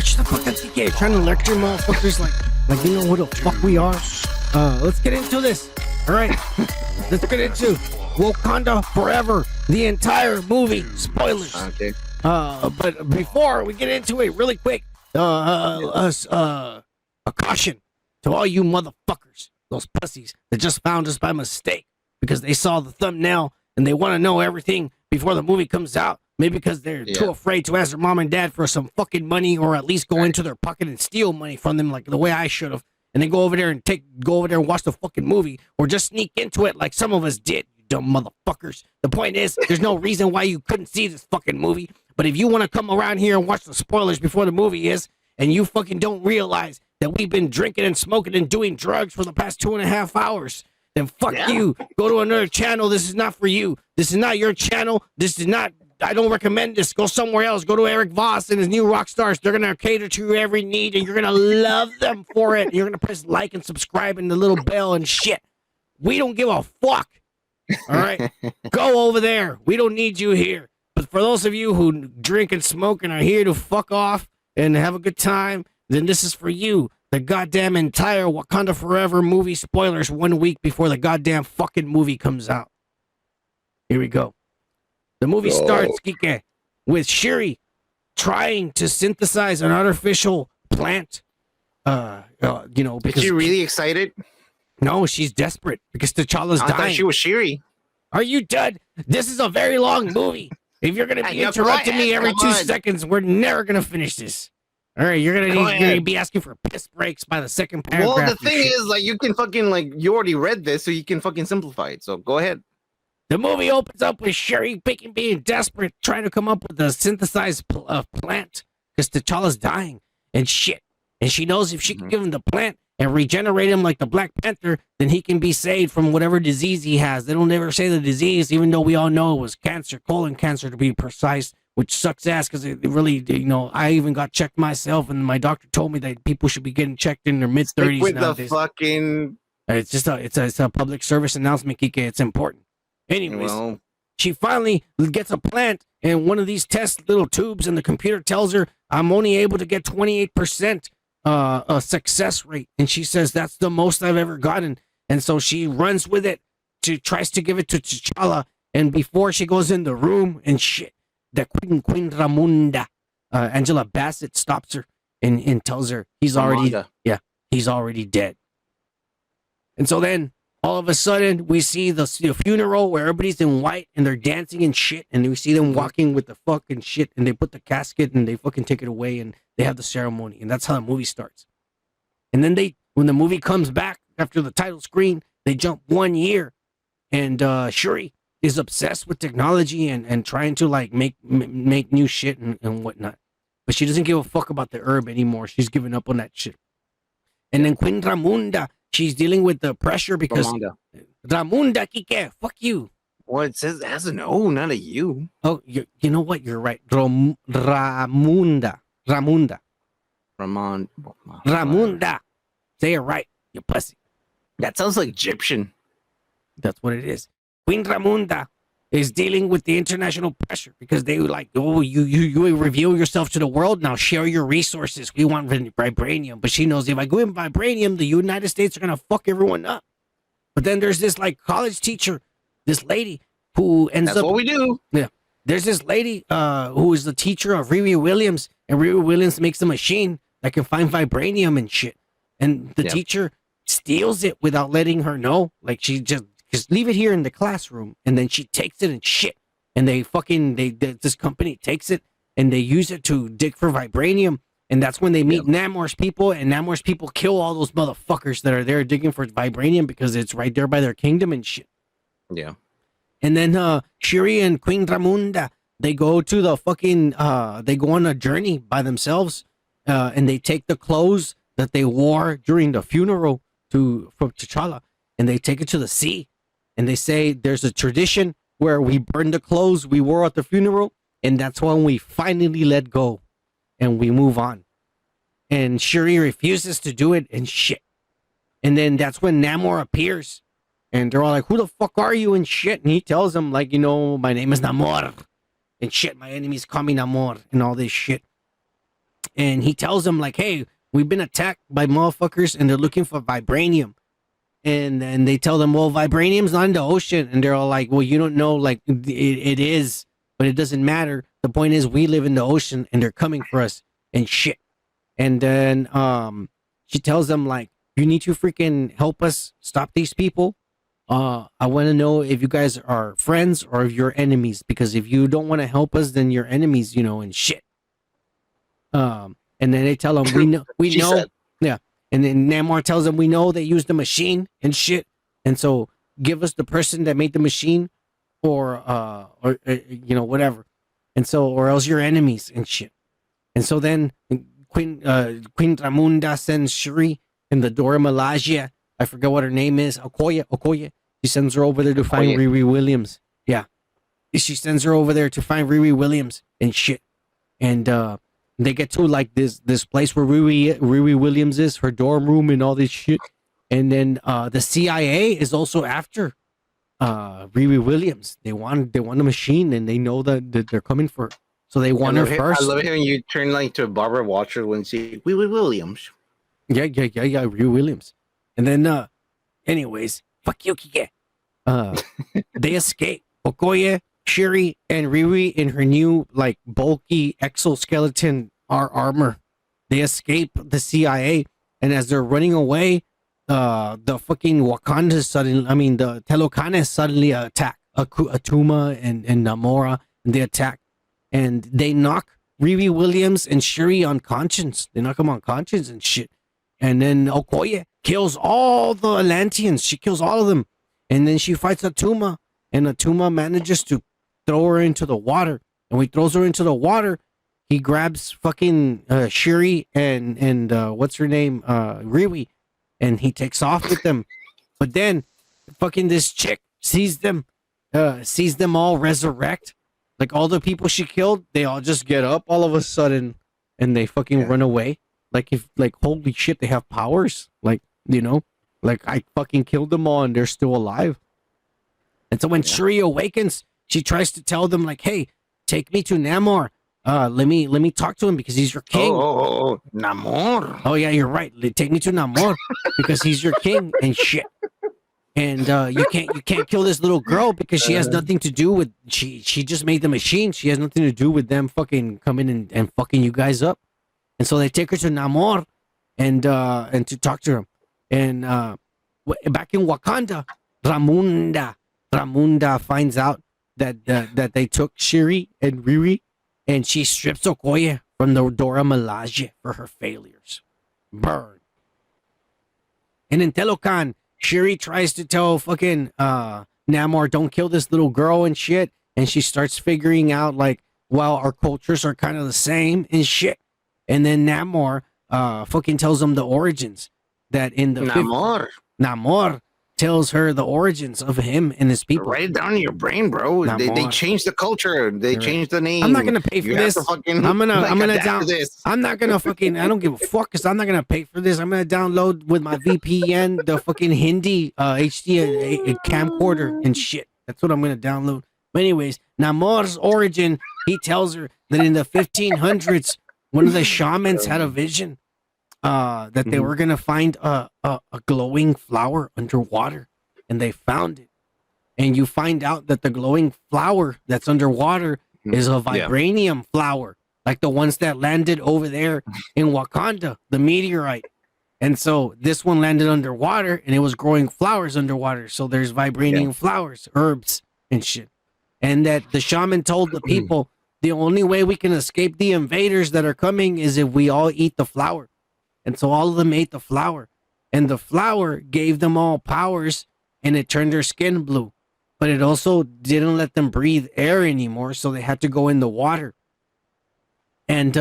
Shut the fuck up, TK. Trying to lecture motherfuckers like you know who the fuck we are. Let's get into this. All right, let's get into Wakanda Forever, the entire movie. Spoilers. Okay. But before we get into it, really quick, a caution to all you motherfuckers, those pussies that just found us by mistake because they saw the thumbnail and they want to know everything before the movie comes out. Maybe because they're too afraid to ask their mom and dad for some fucking money, or at least go into their pocket and steal money from them like the way I should have, and then go over there and watch the fucking movie, or just sneak into it like some of us did, you dumb motherfuckers. The point is, there's no reason why you couldn't see this fucking movie, but if you want to come around here and watch the spoilers before the movie is, and you fucking don't realize that we've been drinking and smoking and doing drugs for the past 2.5 hours, then fuck you. Go to another channel. This is not for you. This is not your channel. This is not... I don't recommend this. Go somewhere else. Go to Eric Voss and his new rock stars. They're going to cater to your every need, and you're going to love them for it. You're going to press like and subscribe and the little bell and shit. We don't give a fuck. All right? Go over there. We don't need you here. But for those of you who drink and smoke and are here to fuck off and have a good time, then this is for you. The goddamn entire Wakanda Forever movie spoilers 1 week before the goddamn fucking movie comes out. Here we go. The movie starts, Kike, with Shuri trying to synthesize an artificial plant. Because is she really excited? No, she's desperate because T'Challa's dying. I thought she was Shuri. Are you done? This is a very long movie. If you're gonna be interrupting me every 2 seconds, we're never gonna finish this. All right, you're gonna be asking for piss breaks by the second paragraph. Well, the thing is, like, you can fucking you already read this, so you can fucking simplify it. So go ahead. The movie opens up with Shuri being desperate, trying to come up with a synthesized plant because T'Challa's dying and shit. And she knows if she can give him the plant and regenerate him like the Black Panther, then he can be saved from whatever disease he has. They don't ever say the disease, even though we all know it was cancer, colon cancer to be precise, which sucks ass because it really, I even got checked myself, and my doctor told me that people should be getting checked in their mid-30s with nowadays. The fucking... It's just it's a public service announcement, Kike. It's important. Anyways, she finally gets a plant in one of these test little tubes, and the computer tells her, I'm only able to get 28% a success rate. And she says, that's the most I've ever gotten. And so she runs with it, tries to give it to T'Challa. And before she goes in the room and shit, the Queen Ramunda, Angela Bassett, stops her and tells her he's already dead. And so then, all of a sudden, we see the funeral where everybody's in white and they're dancing and shit, and we see them walking with the fucking shit, and they put the casket and they fucking take it away, and they have the ceremony, and that's how the movie starts. And then when the movie comes back after the title screen, they jump 1 year, and Shuri is obsessed with technology and trying to make new shit and whatnot, but she doesn't give a fuck about the herb anymore. She's giving up on that shit. And then Queen Ramunda, she's dealing with the pressure because Ramunda, Kike, fuck you. Well, it says it has an O, not a U. Oh, you know what? You're right. Ramunda. Say it right, you pussy. That sounds like Egyptian. That's what it is. Queen Ramunda is dealing with the international pressure because they were like, oh, you reveal yourself to the world, now share your resources. We want vibranium. But she knows if I go in vibranium, the United States are going to fuck everyone up. But then there's this college teacher, this lady who ends up... That's what we do. Yeah. There's this lady who is the teacher of Riri Williams, and Riri Williams makes a machine that can find vibranium and shit. And the teacher steals it without letting her know. Like, she just leave it here in the classroom, and then she takes it and shit. And this company takes it, and they use it to dig for vibranium. And that's when they meet Namor's people, and Namor's people kill all those motherfuckers that are there digging for vibranium because it's right there by their kingdom and shit. Yeah. And then Shuri and Queen Ramunda, they go to the fucking, they go on a journey by themselves, and they take the clothes that they wore during the funeral for T'Challa, and they take it to the sea. And they say there's a tradition where we burn the clothes we wore at the funeral, and that's when we finally let go and we move on. And Shuri refuses to do it and shit. And then that's when Namor appears, and they're all like, who the fuck are you and shit? And he tells them, my name is Namor and shit. My enemies call me Namor and all this shit. and he tells them like, hey, we've been attacked by motherfuckers and they're looking for vibranium. And then they tell them, well, vibranium's not in the ocean. And they're all like, well, you don't know, like it is, but it doesn't matter. The point is we live in the ocean and they're coming for us and shit. And then she tells them like, you need to freaking help us stop these people. I want to know if you guys are friends or if you're enemies, because if you don't want to help us, then you're enemies, you know, and shit. And then they tell them, we know, said. yeah. And then Namor tells them, we know they used the machine and shit. And so give us the person that made the machine or you know, whatever. And so, or else you're enemies and shit. And so then Queen Ramunda sends Shuri and the Dora Milaje. I forget what her name is. Okoye. She sends her over there to find Riri Williams. Yeah. She sends her over there to find Riri Williams and shit. And they get to like this place where Riri Williams is, her dorm room and all this shit. And then the CIA is also after Riri Williams. They want a machine and they know that they're coming for her. So they want her first. I love it when you turn like to Barbara Watcher when you see Riri Williams. Yeah, Riri Williams. And then anyways, fuck you, Kike. They escape. Okoye, Shuri, and Riri in her new like bulky exoskeleton armor. They escape the CIA, and as they're running away, the fucking the Talokan suddenly attack Atuma and Namora, and they attack, and they knock Riri Williams and Shuri unconscious. They knock them unconscious and shit. And then Okoye kills all the Atlanteans. She kills all of them. And then she fights Atuma. And Atuma manages to throw her into the water. And when he throws her into the water, he grabs fucking Shuri and what's her name? Riri. And he takes off with them. But then fucking this chick sees them all resurrect. Like all the people she killed, they all just get up all of a sudden and they fucking run away. Like holy shit, they have powers. Like, you know, like I fucking killed them all and they're still alive. And so when Shuri awakens, she tries to tell them like, hey, take me to Namor. Let me talk to him because he's your king. Oh, Namor. Oh yeah, you're right. Take me to Namor because he's your king and shit. And you can't kill this little girl because she has nothing to do with she just made the machine. She has nothing to do with them fucking coming and fucking you guys up. And so they take her to Namor and to talk to him. And back in Wakanda, Ramunda finds out that they took Shuri and Riri, and she strips Okoye from the Dora Milaje for her failures. Burn. And in Talokan, Shuri tries to tell fucking Namor, don't kill this little girl and shit. And she starts figuring out like, well, our cultures are kind of the same and shit. And then Namor fucking tells them the origins. That in the Namor tells her the origins of him and his people. Write it down in your brain, bro. They changed the culture. They changed the name. I'm not gonna pay for this. I'm gonna down this. I'm not gonna fucking. I don't give a fuck because I'm not gonna pay for this. I'm gonna download with my VPN the fucking Hindi HD camcorder and shit. That's what I'm gonna download. But anyways, Namor's origin. He tells her that in the 1500s, one of the shamans had a vision. That they were gonna find a glowing flower underwater, and they found it. And you find out that the glowing flower that's underwater is a vibranium flower, like the ones that landed over there in Wakanda, the meteorite. And so this one landed underwater, and it was growing flowers underwater. So there's vibranium flowers, herbs, and shit. And that the shaman told the people the only way we can escape the invaders that are coming is if we all eat the flower. And so all of them ate the flower, and the flower gave them all powers, and it turned their skin blue. But it also didn't let them breathe air anymore, so they had to go in the water. And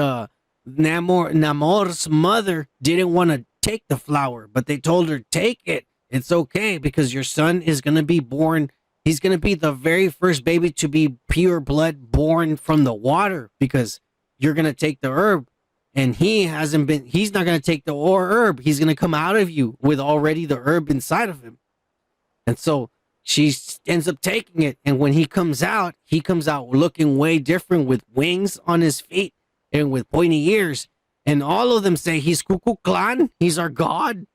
Namor's mother didn't want to take the flower, but they told her, take it. It's okay because your son is going to be born. He's going to be the very first baby to be pure blood born from the water because you're going to take the herb. And he's not going to take the herb. He's going to come out of you with already the herb inside of him. And so she ends up taking it. And when he comes out looking way different with wings on his feet and with pointy ears. and all of them say he's Kukulkan, he's our god.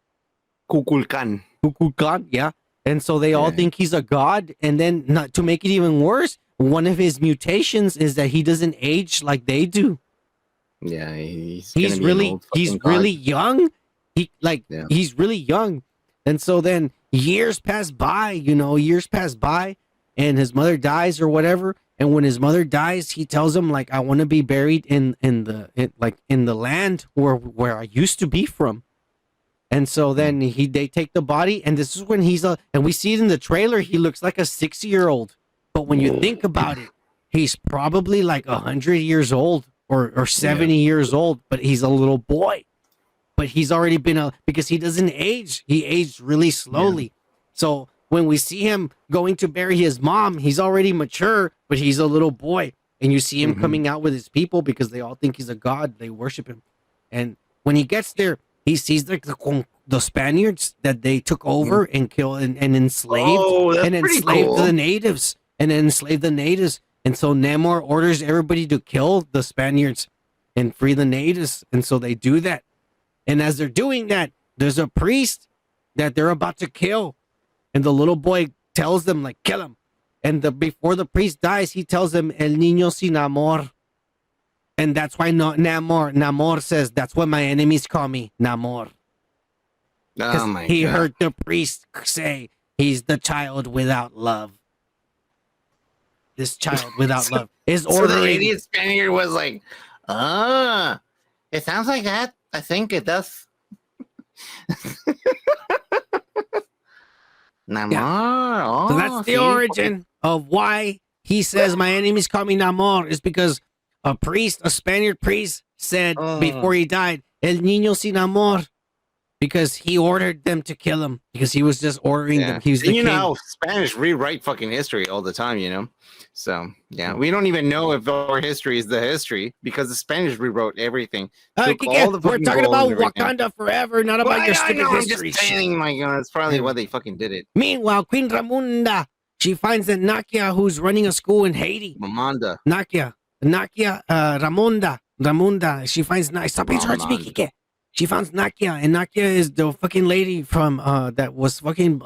Kukulkan. Kukulkan, yeah. And so they all think he's a god. And then, not to make it even worse, one of his mutations is that he doesn't age like they do. Yeah, he's really young. He's really young. And so then years pass by, and his mother dies or whatever. And when his mother dies, he tells him, like, I want to be buried in the land where I used to be from. And so then they take the body, and this is when and we see it in the trailer, he looks like a 6-year-old. But when you think about it, he's probably like 100 years old or 70 years old, but he's a little boy. But he's already been because he doesn't age. He aged really slowly. Yeah. So when we see him going to bury his mom, he's already mature, but he's a little boy. And you see him coming out with his people because they all think he's a god. They worship him. And when he gets there, he sees the Spaniards that they took over and killed and enslaved the natives. And enslaved the natives. And so Namor orders everybody to kill the Spaniards and free the natives. And so they do that. And as they're doing that, there's a priest that they're about to kill. And the little boy tells them, like, kill him. And before the priest dies, he tells them, El niño sin amor. And that's why Namor says, that's what my enemies call me, Namor. Oh my God. He heard the priest say, he's the child without love. This child without love is ordering. So the idiot Spaniard was like, it sounds like that. I think it does. Namor. Yeah. Oh, so that's the origin of why he says my enemies call me Namor, is because a Spaniard priest said before he died, El niño sin amor, because he ordered them to kill him, because he was just ordering them. He was the king. Know how Spanish rewrite fucking history all the time, So, yeah, we don't even know if our history is the history because the Spanish rewrote everything. We're talking about Wakanda forever, not about your stupid history. I'm just saying, my God, that's probably why they fucking did it. Meanwhile, Queen Ramunda, she finds that Nakia, who's running a school in Haiti. Ramonda. She finds Stop being hard speaking. She finds Nakia, and Nakia is the fucking lady from that was fucking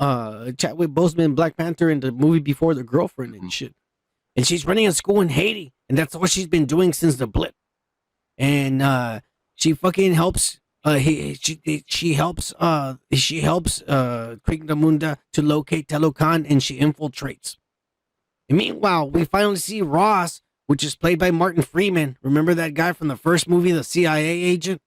Chadwick Boseman, Black Panther, in the movie before, The Girlfriend and shit. And she's running a school in Haiti, and that's what she's been doing since the blip. And she fucking helps. She helps Queen Ramunda to locate Talokan, and she infiltrates. And meanwhile, we finally see Ross, which is played by Martin Freeman. Remember that guy from the first movie, the CIA agent?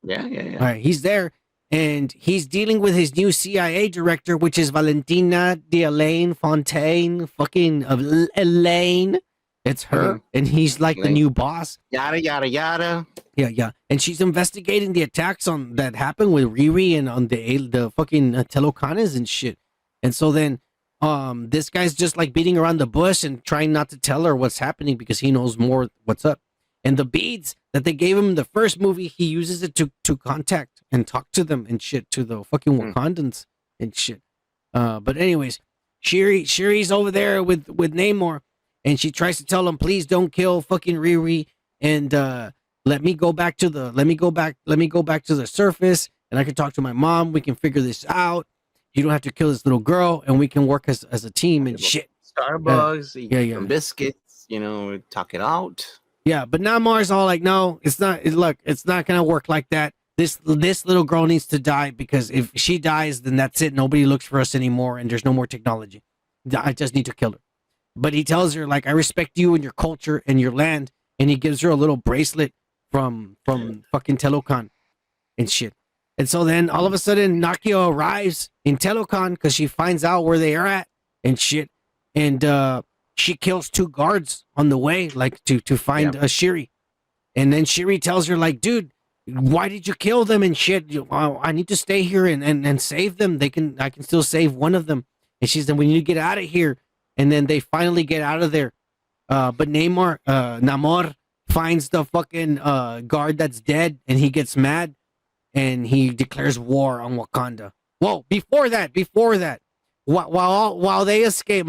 Yeah. All right, he's there, and he's dealing with his new CIA director, which is Valentina de Elaine Fontaine. Fucking Elaine. It's her, and he's like the new boss. Yada, yada, yada. Yeah. And she's investigating the attacks that happened with Riri and on the fucking Talokanas and shit. And so then this guy's just like beating around the bush and trying not to tell her what's happening because he knows more what's up. And the beads that they gave him in the first movie, he uses it to contact and talk to them and shit, to the fucking Wakandans and shit. But anyways, Shuri's over there with Namor, and she tries to tell him, please don't kill fucking Riri, and let me go back to the surface, and I can talk to my mom. We can figure this out. You don't have to kill this little girl, and we can work as a team and shit. Starbucks, eat some biscuits, talk it out. Yeah, but Namar's all like, no, it's not. Look, it's not gonna work like that. This little girl needs to die, because if she dies, then that's it. Nobody looks for us anymore, and there's no more technology. I just need to kill her. But he tells her, like, I respect you and your culture and your land, and he gives her a little bracelet from fucking Talokan and shit. And so then all of a sudden, Nakia arrives in Talokan because she finds out where they are at and shit, and she kills 2 guards on the way, like to find Shuri. And then Shuri tells her, like, dude, why did you kill them and shit? I need to stay here and save them. I can still save one of them. And she said, we need to get out of here. And then they finally get out of there. But Namor finds the fucking guard that's dead, and he gets mad, and he declares war on Wakanda. Whoa, before that, while they escape,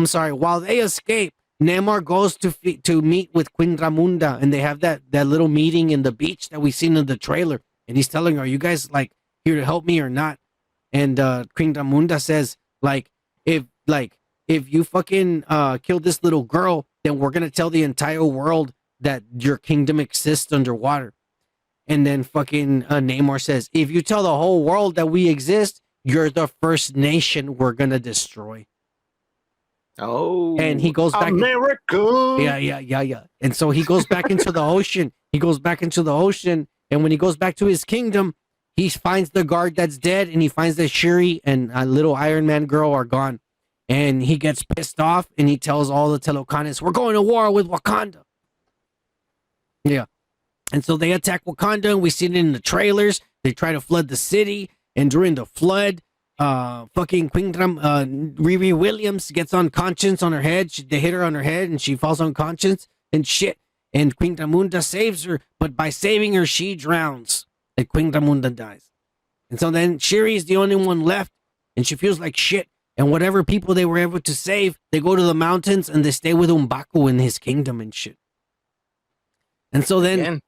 Namor goes to meet with Queen Ramunda, and they have that little meeting in the beach that we seen in the trailer. and he's telling her, "Are you guys like here to help me or not?" And Queen Ramunda says, like, if you fucking kill this little girl, then we're gonna tell the entire world that your kingdom exists underwater. And then fucking Namor says, if you tell the whole world that we exist, you're the first nation we're gonna destroy. Oh, and he goes back. America. Yeah. And so he goes back into the ocean. He goes back into the ocean, and when he goes back to his kingdom, he finds the guard that's dead, and he finds that Shuri and a little Iron Man girl are gone. And he gets pissed off, and he tells all the Talokanis, "We're going to war with Wakanda." Yeah. And so they attack Wakanda, and we see it in the trailers. They try to flood the city, and during the flood, fucking Riri Williams gets unconscious on her head. They hit her on her head, and she falls unconscious and shit. And Queen Ramunda saves her, but by saving her, she drowns. And Queen Ramunda dies. And so then Shuri is the only one left, and she feels like shit. And whatever people they were able to save, they go to the mountains and they stay with M'Baku in his kingdom and shit. And so then,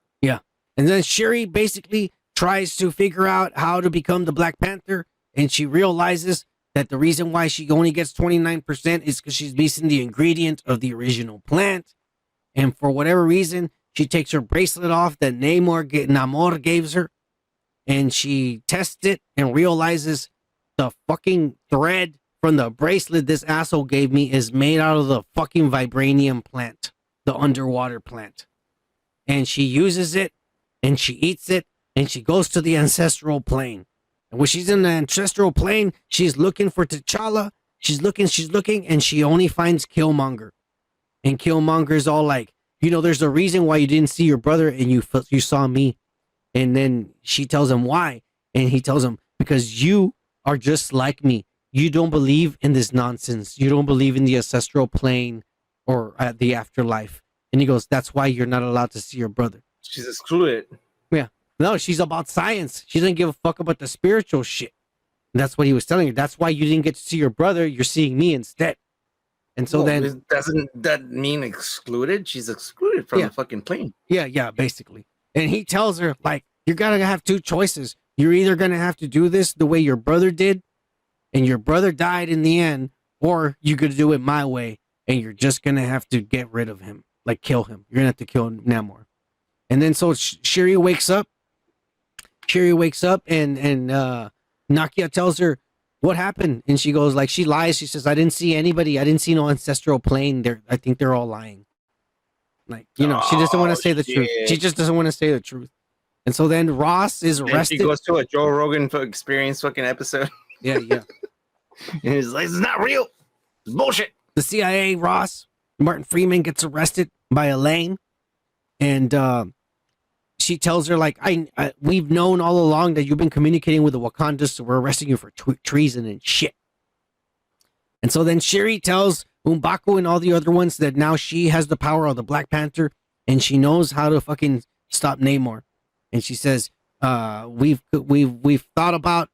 and then Shuri basically tries to figure out how to become the Black Panther, and she realizes that the reason why she only gets 29% is because she's missing the ingredient of the original plant. And for whatever reason, she takes her bracelet off that Namor gave her, and she tests it and realizes the fucking thread from the bracelet this asshole gave me is made out of the fucking vibranium plant, the underwater plant. And she uses it, and she eats it, and she goes to the ancestral plane. And when she's in the ancestral plane, she's looking for T'Challa. She's looking, and she only finds Killmonger. And Killmonger's all like, there's a reason why you didn't see your brother and you saw me. And then she tells him why. And he tells him, because you are just like me. You don't believe in this nonsense. You don't believe in the ancestral plane or the afterlife. And he goes, that's why you're not allowed to see your brother. She's excluded. Yeah. No, she's about science. She doesn't give a fuck about the spiritual shit. And that's what he was telling her. That's why you didn't get to see your brother. You're seeing me instead. And so then... Doesn't that mean excluded? She's excluded from the fucking plane. Yeah, basically. And he tells her, like, you're going to have two choices. You're either going to have to do this the way your brother did, and your brother died in the end, or you're going to do it my way, and you're just going to have to get rid of him. Like, kill him. You're going to have to kill Namor. And then so Shuri wakes up. And Nakia tells her what happened. And she goes, like, she lies. She says, I didn't see anybody. I didn't see no ancestral plane. I think they're all lying. Like, she doesn't want to say the truth. She just doesn't want to say the truth. And so then Ross is arrested. And she goes to a Joe Rogan experience fucking episode. Yeah. And he's like, it's not real. It's bullshit. The CIA, Ross, Martin Freeman gets arrested by Elaine. And she tells her, like, we've known all along that you've been communicating with the Wakandas, so we're arresting you for treason and shit. And so then Shuri tells M'Baku and all the other ones that now she has the power of the Black Panther, and she knows how to fucking stop Namor. And she says, we've thought about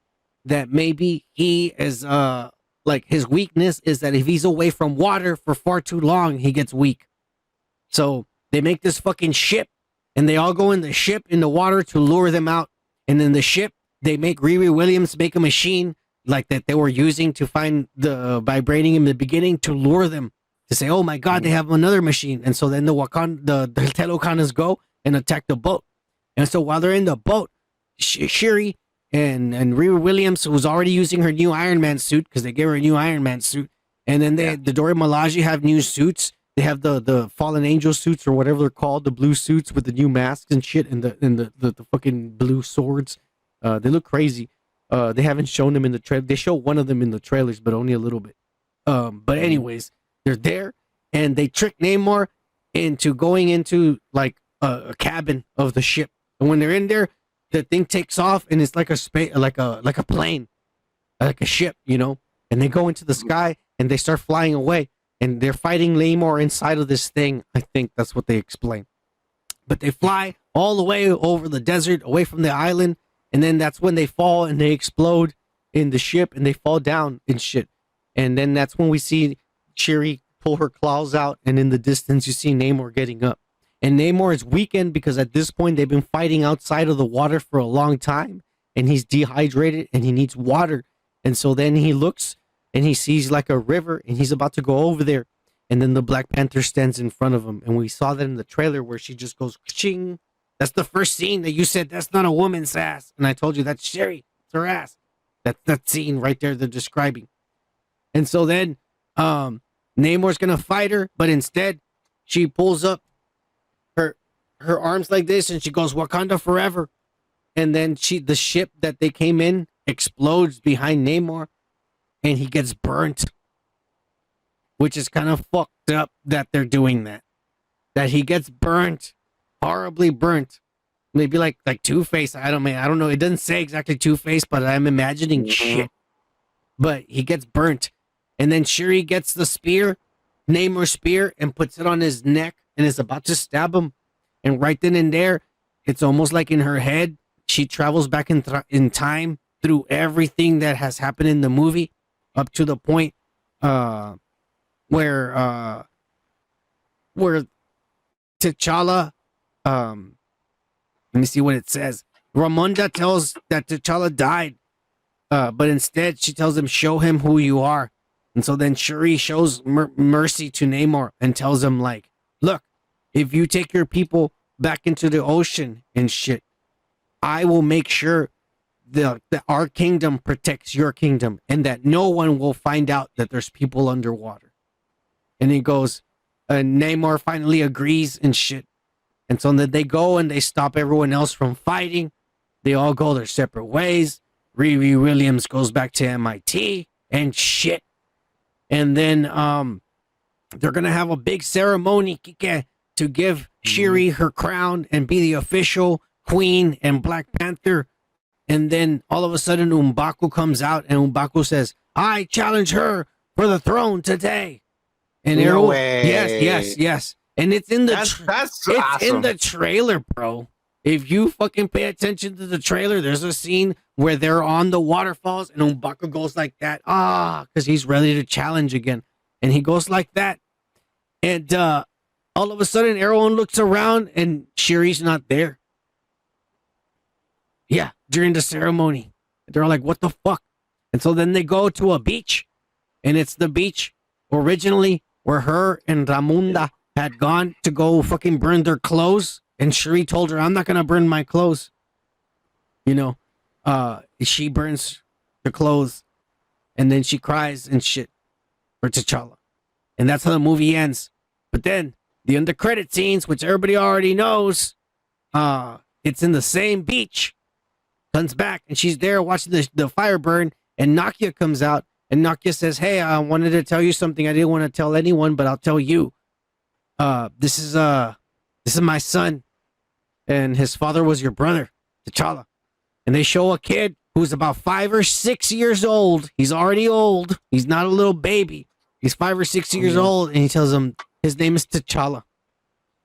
that maybe he is like his weakness is that if he's away from water for far too long, he gets weak. So they make this fucking ship, and they all go in the ship in the water to lure them out. And then the ship, they make Riri Williams make a machine like that they were using to find the vibranium in the beginning to lure them to say, oh my God, they have another machine. And so then the Talokanas go and attack the boat. And so while they're in the boat, Shuri and Riri Williams, who's already using her new Iron Man suit, because they gave her a new Iron Man suit, and then the Dora Milaje have new suits. They have the Fallen Angel suits or whatever they're called, the blue suits with the new masks and shit, and the fucking blue swords. They look crazy. They haven't shown them in the trailer. They show one of them in the trailers, but only a little bit. But anyways, they're there, and they trick Namor into going into like a cabin of the ship. And when they're in there, the thing takes off, and it's like a plane, like a ship, And they go into the sky, and they start flying away, and they're fighting Namor inside of this thing. I think that's what they explain. But they fly all the way over the desert, away from the island, and then that's when they fall and they explode in the ship, and they fall down and shit. And then that's when we see Shuri pull her claws out, and in the distance you see Namor getting up. And Namor is weakened because at this point they've been fighting outside of the water for a long time, and he's dehydrated and he needs water. And so then he looks and he sees like a river and he's about to go over there. And then the Black Panther stands in front of him. And we saw that in the trailer where she just goes, ching. That's the first scene that you said, that's not a woman's ass. And I told you, that's Sherry. It's her ass. That's that scene right there they're describing. And so then Namor's going to fight her, but instead she pulls up her arms like this and she goes, Wakanda forever. And then the ship that they came in explodes behind Namor and he gets burnt. Which is kind of fucked up that they're doing that. That he gets burnt, horribly burnt. Maybe like Two-Face. I don't know. It doesn't say exactly Two-Face, but I'm imagining shit. But he gets burnt. And then Shuri gets the spear, Namor's spear, and puts it on his neck and is about to stab him. And right then and there, it's almost like in her head, she travels back in time through everything that has happened in the movie up to the point where T'Challa, let me see what it says. Ramonda tells that T'Challa died, but instead she tells him, show him who you are. And so then Shuri shows mercy to Namor and tells him like, look, if you take your people back into the ocean and shit, I will make sure that our kingdom protects your kingdom and that no one will find out that there's people underwater. And he goes, Namor finally agrees and shit. And so then they go and they stop everyone else from fighting. They all go their separate ways. Riri Williams goes back to MIT and shit. And then they're going to have a big ceremony, Kike, to give Shuri her crown and be the official queen and Black Panther. And then all of a sudden M'Baku comes out and M'Baku says, I challenge her for the throne today. And No way. Yes. And it's in the that's it's awesome. in the trailer, bro. If you fucking pay attention to the trailer, there's a scene where they're on the waterfalls and M'Baku goes like that. Because he's ready to challenge again. And he goes like that. And all of a sudden, everyone looks around and Shuri's not there. Yeah, during the ceremony. They're like, what the fuck? And so then they go to a beach. And it's the beach originally where her and Ramunda had gone to go fucking burn their clothes. And Shuri told her, I'm not going to burn my clothes. You know, she burns the clothes. And then she cries and shit for T'Challa. And that's how the movie ends. But then the end credit scenes, which everybody already knows, it's in the same beach. Comes back and she's there watching the fire burn. And Nakia comes out. And Nakia says, hey, I wanted to tell you something I didn't want to tell anyone, but I'll tell you. This is my son. And his father was your brother, T'Challa. And they show a kid who's about 5 or 6 years old. He's already old. He's not a little baby. He's 5 or 6 years old. And he tells him his name is T'Challa.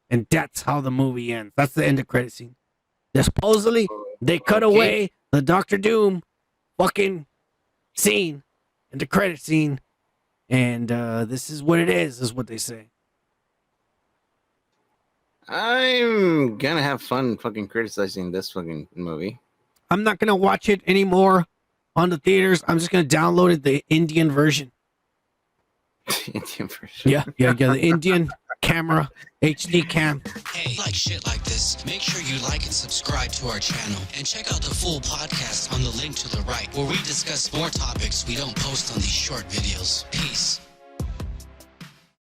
And that's how the movie ends. That's the end of credit scene. Supposedly, they cut away the Doctor Doom fucking scene and the credit scene. And this is what it is what they say. I'm gonna have fun fucking criticizing this fucking movie. I'm not gonna watch it anymore on the theaters. I'm just gonna download it, the Indian version. Indian version. Yeah, the Indian camera, HD cam. Hey, like shit like this, make sure you like and subscribe to our channel and check out the full podcast on the link to the right where we discuss more topics we don't post on these short videos. Peace.